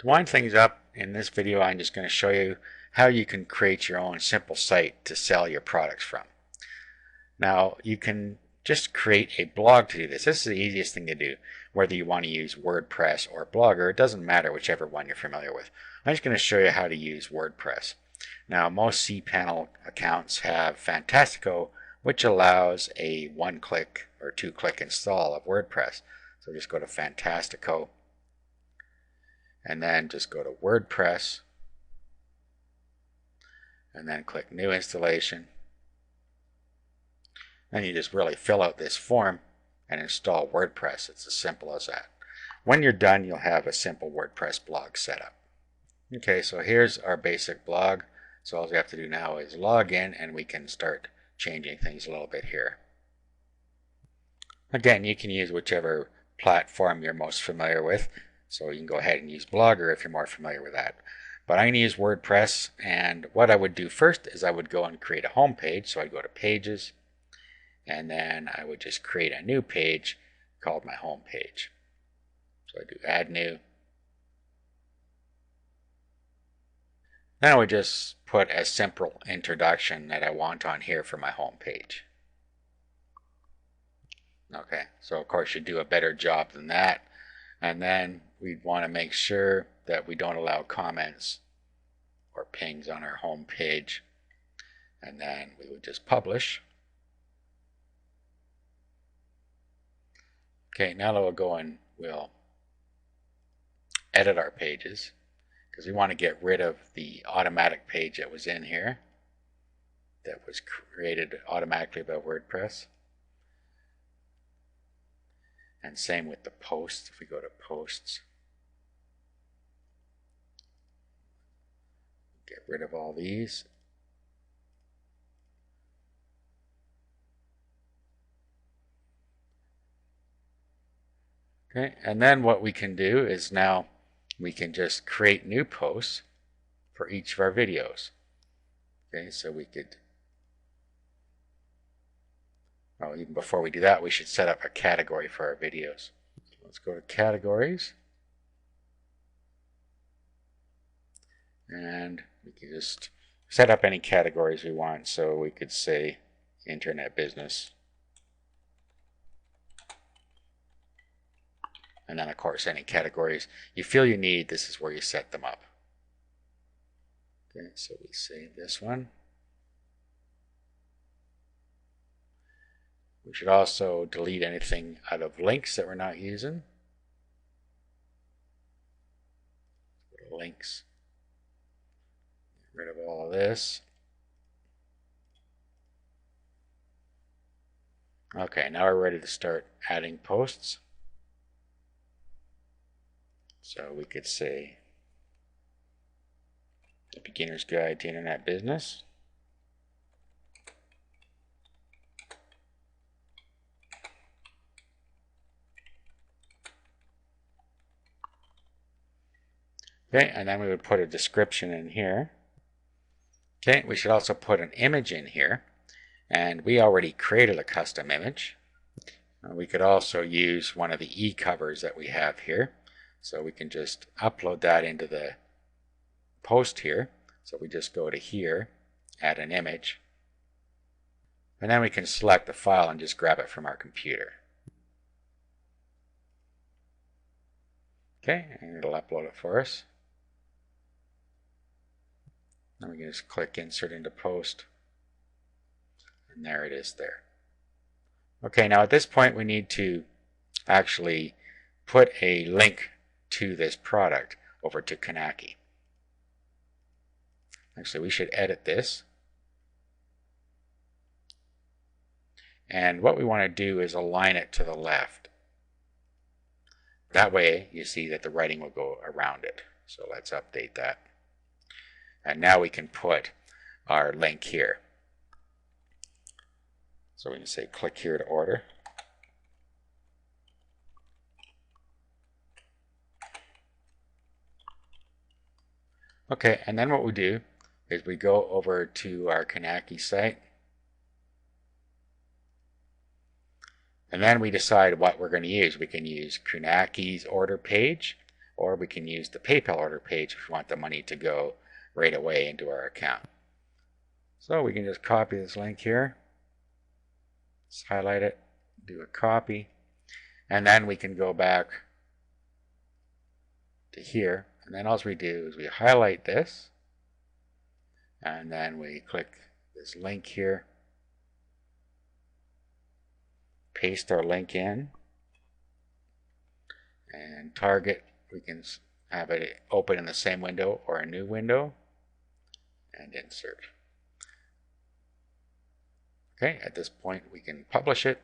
To wind things up, in this video I'm just going to show you how you can create your own simple site to sell your products from. Now you can just create a blog to do this. This is the easiest thing to do. Whether you want to use WordPress or Blogger, it doesn't matter, whichever one you're familiar with. I'm just going to show you how to use WordPress. Now most cPanel accounts have Fantastico, which allows a one-click or two-click install of WordPress. So just go to Fantastico and then just go to WordPress and then click New Installation. Then you just really fill out this form and install WordPress. It's as simple as that. When you're done, you'll have a simple WordPress blog set up. Okay, so here's our basic blog. So all we have to do now is log in and we can start changing things a little bit here. Again, you can use whichever platform you're most familiar with. So you can go ahead and use Blogger if you're more familiar with that. But I'm going to use WordPress, and what I would do first is I would go and create a home page. So I'd go to Pages, and then I would just create a new page called my home page. So I do Add New. Then I would just put a simple introduction that I want on here for my home page. Okay, so of course you do a better job than that. And then we'd want to make sure that we don't allow comments or pings on our home page. And then we would just publish. Okay, now we'll go and we'll edit our pages because we want to get rid of the automatic page that was in here that was created automatically by WordPress. And same with the posts. If we go to posts, get rid of all these. Okay, and then what we can do is now we can just create new posts for each of our videos. Okay, so we could, well, even before we do that, we should set up a category for our videos. So let's go to categories. And we can just set up any categories we want. So we could say internet business. And then of course any categories you feel you need, this is where you set them up. Okay, so we save this one. We should also delete anything out of links that we're not using. Go to links. Get rid of all of this. Okay, now we're ready to start adding posts. So we could say The Beginner's Guide to Internet Business. Okay, and then we would put a description in here. Okay, we should also put an image in here, and we already created a custom image. We could also use one of the e-covers that we have here, so we can just upload that into the post here. So we just go to here, add an image, and then we can select the file and just grab it from our computer. Okay, and it'll upload it for us. Then we can just click Insert into Post, and there it is there. Okay, now at this point we need to actually put a link to this product over to Kanaki. Actually, we should edit this. And what we want to do is align it to the left. That way you see that the writing will go around it. So let's update that. And now we can put our link here. So we can say click here to order. Okay, and then what we do is we go over to our Kanaki site. And then we decide what we're going to use. We can use Kanaki's order page, or we can use the PayPal order page if we want the money to go right away into our account. So we can just copy this link here, just highlight it, do a copy, and then we can go back to here, and then all we do is we highlight this, and then we click this link here, paste our link in, and target, we can have it open in the same window or a new window, and insert. Okay, at this point we can publish it.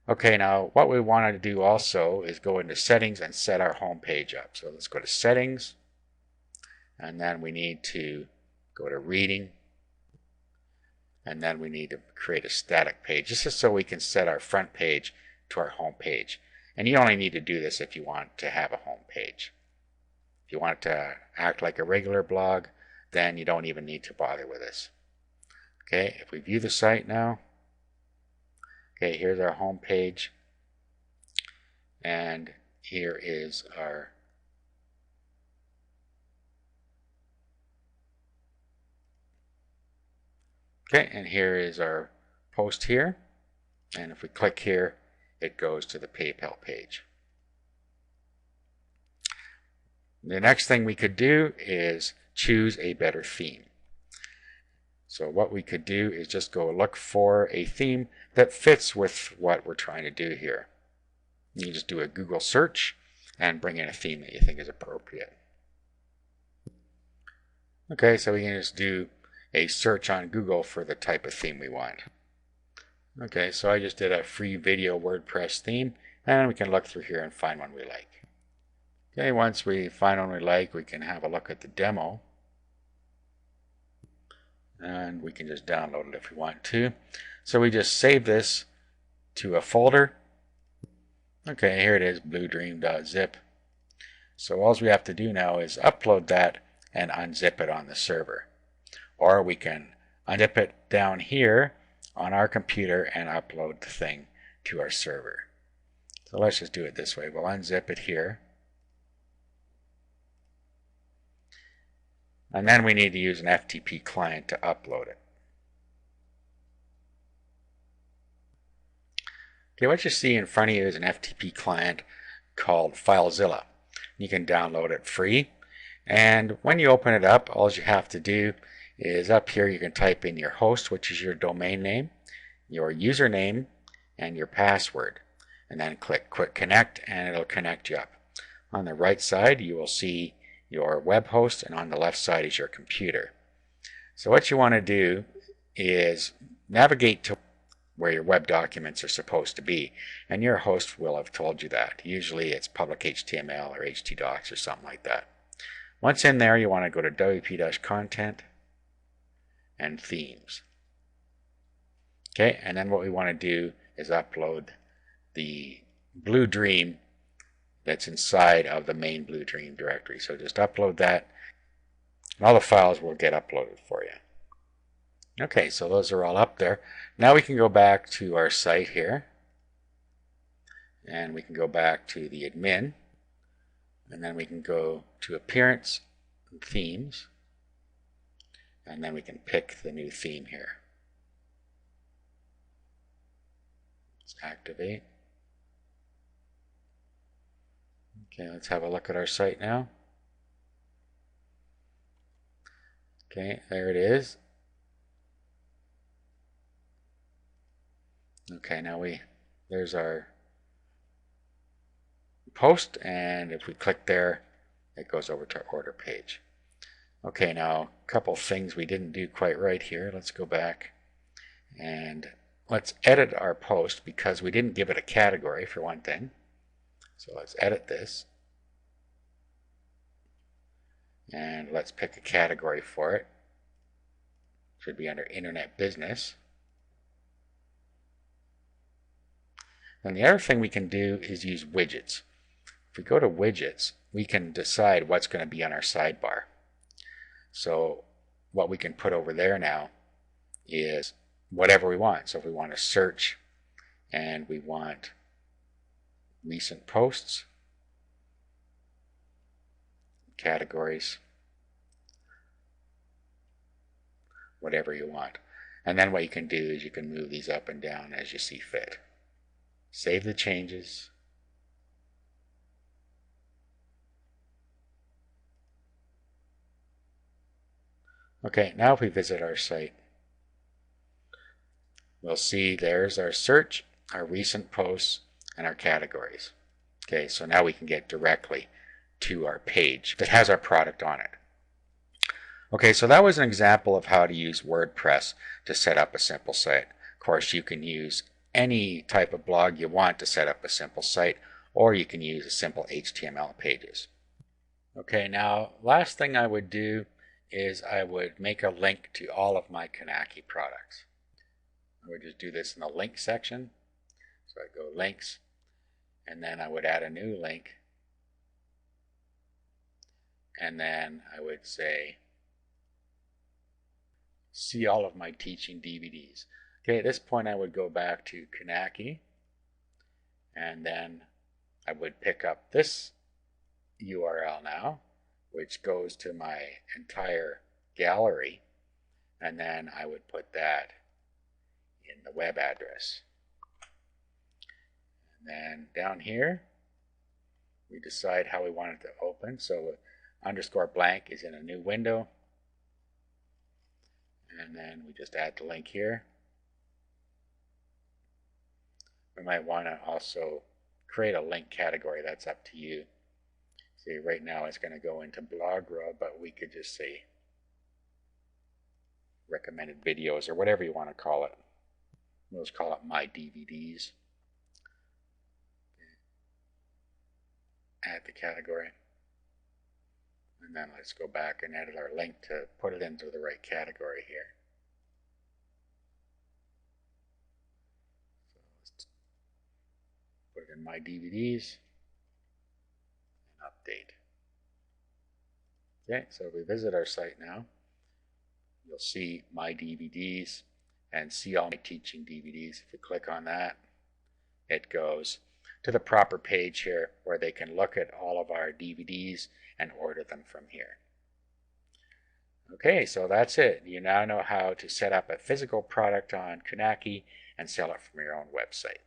Okay, now what we want to do also is go into settings and set our home page up. So let's go to settings, and then we need to go to reading, and then we need to create a static page. This is so we can set our front page to our home page. And you only need to do this if you want to have a home page. If you want it to act like a regular blog, then you don't even need to bother with this. Okay, if we view the site now, okay, here's our home page, and here is our and here is our post here, and if we click here, it goes to the PayPal page. The next thing we could do is choose a better theme. So what we could do is just go look for a theme that fits with what we're trying to do here. You just do a Google search and bring in a theme that you think is appropriate. Okay, so we can just do a search on Google for the type of theme we want. Okay, so I just did a free video WordPress theme, and we can look through here and find one we like. Okay, once we find one we like, we can have a look at the demo, and we can just download it if we want to. So we just save this to a folder. Okay, here it is, bluedream.zip. So all we have to do now is upload that and unzip it on the server. Or we can unzip it down here on our computer and upload the thing to our server. So let's just do it this way. We'll unzip it here. And then we need to use an FTP client to upload it. Okay, what you see in front of you is an FTP client called FileZilla. You can download it free. And when you open it up, all you have to do is up here you can type in your host, which is your domain name, your username, and your password. And then click Quick Connect, and it'll connect you up. On the right side, you will see your web host, and on the left side is your computer. So what you want to do is navigate to where your web documents are supposed to be, and your host will have told you that. Usually it's public HTML or htdocs or something like that. Once in there, you want to go to wp-content and themes. Okay, and then what we want to do is upload the Blue Dream that's inside of the main Blue Dream directory. So just upload that, and all the files will get uploaded for you. Okay, so those are all up there. Now we can go back to our site here, and we can go back to the admin, and then we can go to appearance and themes, and then we can pick the new theme here. Let's activate. Okay, let's have a look at our site now. Okay, there it is. Okay, now there's our post, and if we click there, it goes over to our order page. Okay, now a couple things we didn't do quite right here. Let's go back and let's edit our post because we didn't give it a category for one thing. So let's edit this, and let's pick a category for it. Should be under Internet Business. And the other thing we can do is use widgets. If we go to widgets, we can decide what's going to be on our sidebar. So what we can put over there now is whatever we want. So if we want to search and we want recent posts, categories, whatever you want. And then what you can do is you can move these up and down as you see fit. Save the changes. Okay, now if we visit our site, we'll see there's our search, our recent posts, and our categories. Okay, so now we can get directly to our page that has our product on it. Okay, so that was an example of how to use WordPress to set up a simple site. Of course, you can use any type of blog you want to set up a simple site, or you can use a simple HTML pages. Okay, now last thing I would do is I would make a link to all of my Kanaki products. I would just do this in the link section. So I go links, and then I would add a new link, and then I would say see all of my teaching DVDs. Okay, at this point I would go back to Kanaki, and then I would pick up this URL now, which goes to my entire gallery, and then I would put that in the web address. And then down here we decide how we want it to open. So underscore blank is in a new window, and then we just add the link here. We might want to also create a link category. That's up to you. See, right now it's going to go into blog row, but we could just say recommended videos or whatever you want to call it. We'll just call it my DVDs. Add the category. And then let's go back and edit our link to put it into the right category here. So let's put it in my DVDs and update. Okay, so if we visit our site now, you'll see my DVDs and see all my teaching DVDs. If you click on that, it goes to the proper page here where they can look at all of our DVDs and order them from here. Okay, so that's it. You now know how to set up a physical product on Kanaki and sell it from your own website.